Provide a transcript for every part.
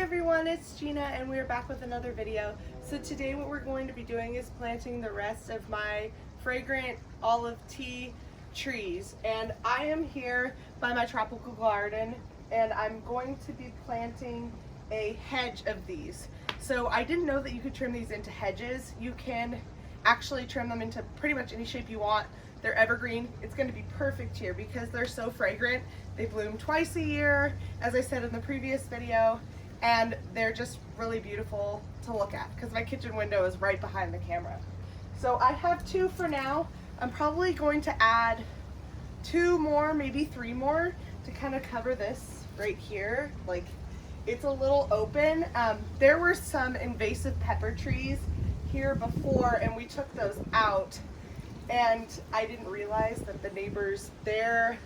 everyone, it's Gina and we're back with another video. So today what we're going to be doing is planting the rest of my fragrant olive tea trees. And I am here by my tropical garden and I'm going to be planting a hedge of these. So I didn't know that you could trim these into hedges. You can actually trim them into pretty much any shape you want. They're evergreen. It's going to be perfect here because they're so fragrant. They bloom twice a year, as I said in the previous video, and they're just really beautiful to look at because my kitchen window is right behind the camera. So I have two for now. I'm probably going to add two more, maybe three more to kind of cover this right here. Like, it's a little open. There were some invasive pepper trees here before and we took those out. And I didn't realize that the neighbors, their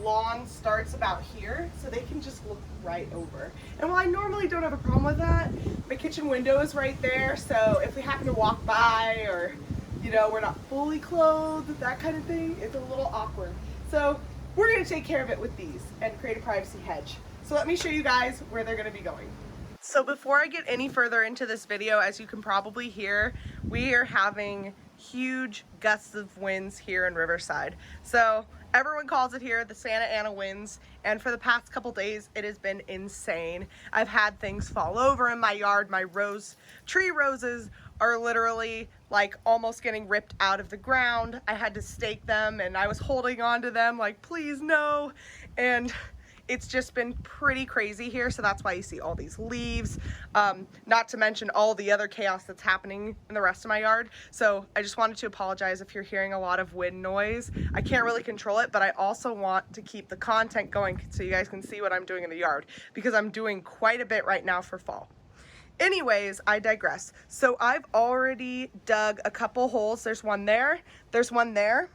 lawn starts about here, so they can just look right over. And while I normally don't have a problem with that, my kitchen window is right there, so if we happen to walk by or, you know, we're not fully clothed, that kind of thing, it's a little awkward. So we're gonna take care of it with these and create a privacy hedge. So let me show you guys where they're gonna be going. So before I get any further into this video, as you can probably hear, we are having huge gusts of winds here in Riverside. So everyone calls it here the Santa Ana winds, and for the past couple days it has been insane. I've had things fall over in my yard. My tree roses are literally like almost getting ripped out of the ground. I had to stake them and I was holding on to them like, please no. And it's just been pretty crazy here, so that's why you see all these leaves, not to mention all the other chaos that's happening in the rest of my yard. So I just wanted to apologize if you're hearing a lot of wind noise. I can't really control it, but I also want to keep the content going so you guys can see what I'm doing in the yard, because I'm doing quite a bit right now for fall. Anyways, I digress. So I've already dug a couple holes. There's one there, there's one there.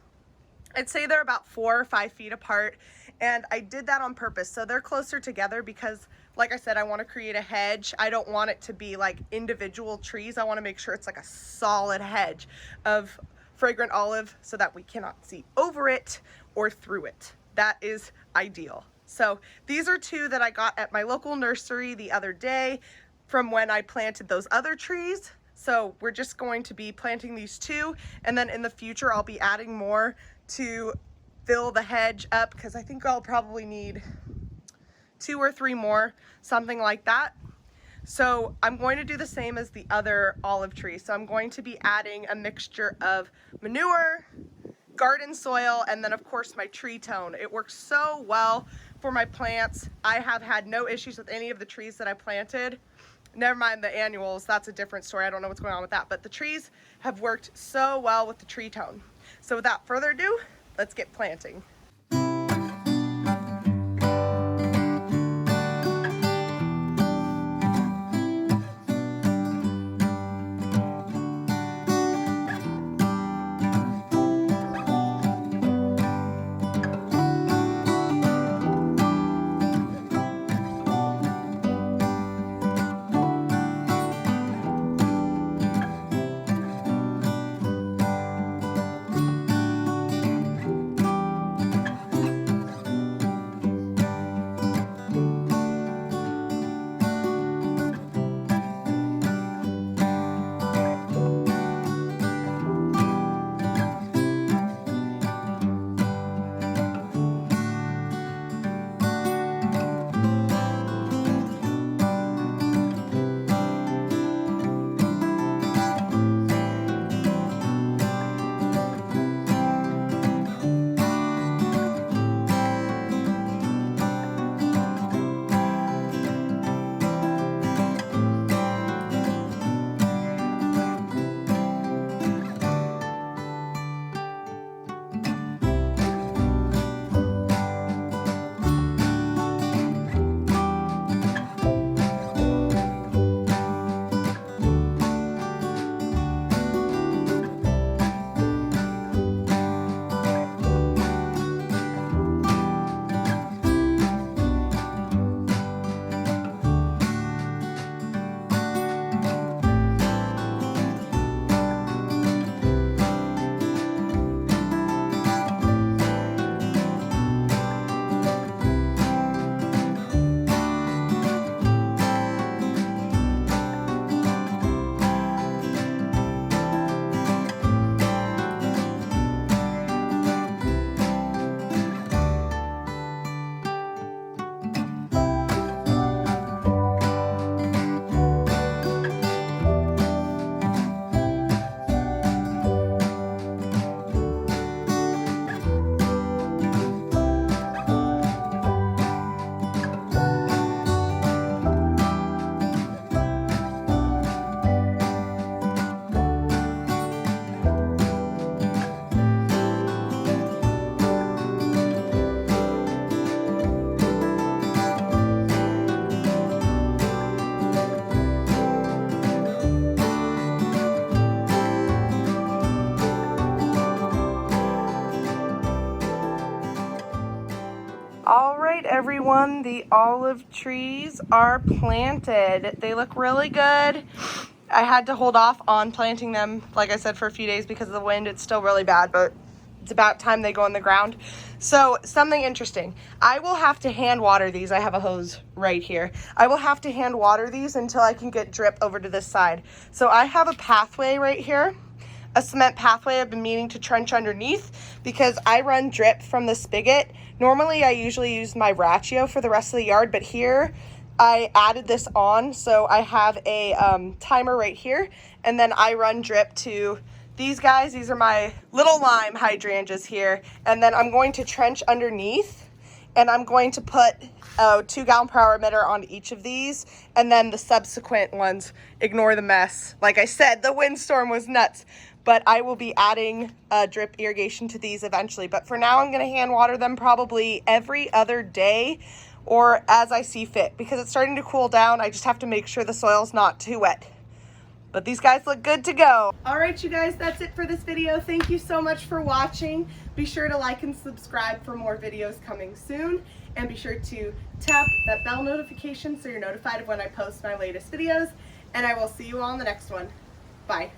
I'd say they're about 4 or 5 feet apart, and I did that on purpose so they're closer together because, like I said, I want to create a hedge. I don't want it to be like individual trees. I want to make sure it's like a solid hedge of fragrant olive so that we cannot see over it or through it. That is ideal. So these are two that I got at my local nursery the other day from when I planted those other trees. So we're just going to be planting these two, and then in the future I'll be adding more to fill the hedge up, because I think I'll probably need 2 or 3 more, something like that. So I'm going to do the same as the other olive tree. So I'm going to be adding a mixture of manure, garden soil, and then of course my tree tone. It works so well for my plants. I have had no issues with any of the trees that I planted. Never mind the annuals, that's a different story. I don't know what's going on with that, but the trees have worked so well with the tree tone. So without further ado, let's get planting. olive trees are planted. They look really good. I had to hold off on planting them, like I said, for a few days because of the wind. It's still really bad, but it's about time they go in the ground. So something interesting, I will have to hand water these. I have a hose right here. I will have to hand water these until I can get drip over to this side. So I have a pathway right here, a cement pathway I've been meaning to trench underneath because I run drip from the spigot. Normally I usually use my ratio for the rest of the yard, but here I added this on. So I have a timer right here, and then I run drip to these guys. These are my little lime hydrangeas here. And then I'm going to trench underneath, and I'm going to put a 2 gallon per hour emitter on each of these. And then the subsequent ones, ignore the mess. Like I said, the windstorm was nuts, but I will be adding drip irrigation to these eventually. But for now, I'm gonna hand water them probably every other day or as I see fit, because it's starting to cool down. I just have to make sure the soil's not too wet. But these guys look good to go. All right, you guys, that's it for this video. Thank you so much for watching. Be sure to like and subscribe for more videos coming soon. And be sure to tap that bell notification so you're notified of when I post my latest videos. And I will see you all in the next one. Bye.